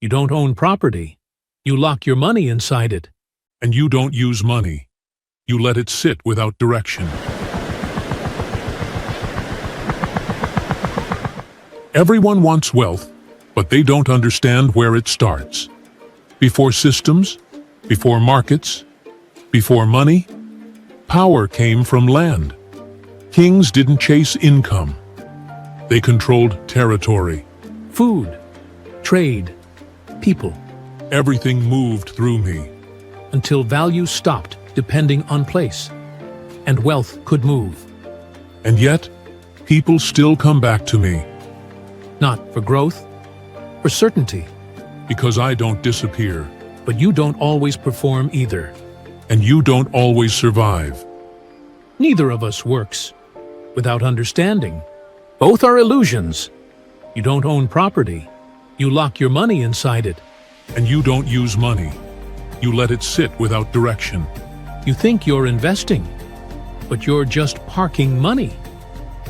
You don't own property. You lock your money inside it. And you don't use money. You let it sit without direction. Everyone wants wealth, but they don't understand where it starts. Before systems, before markets, before money, power came from land. Kings didn't chase income. They controlled territory. Food, trade, people. Everything moved through me. Until value stopped depending on place, and wealth could move. And yet, people still come back to me. Not for growth, for certainty. Because I don't disappear. But you don't always perform either. And you don't always survive. Neither of us works without understanding. Both are illusions. You don't own property. You lock your money inside it. And you don't use money. You let it sit without direction. You think you're investing, but you're just parking money.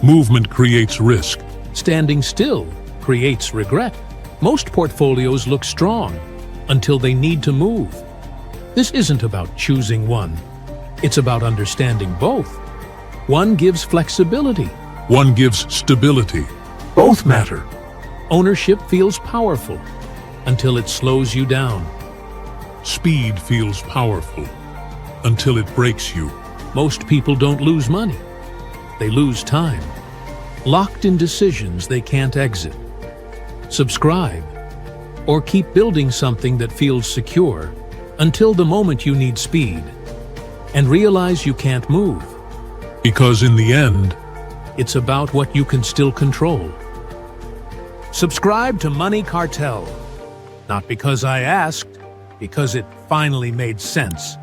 Movement creates risk. Standing still creates regret. Most portfolios look strong until they need to move. This isn't about choosing one. It's about understanding both. One gives flexibility. One gives stability. Both matter. Ownership feels powerful until it slows you down. Speed feels powerful until it breaks you. Most people don't lose money. They lose time. Locked in decisions they can't exit. Subscribe, or keep building something that feels secure until the moment you need speed and realize you can't move. Because in the end, it's about what you can still control. Subscribe to Money Cartel. Not because I asked, because it finally made sense.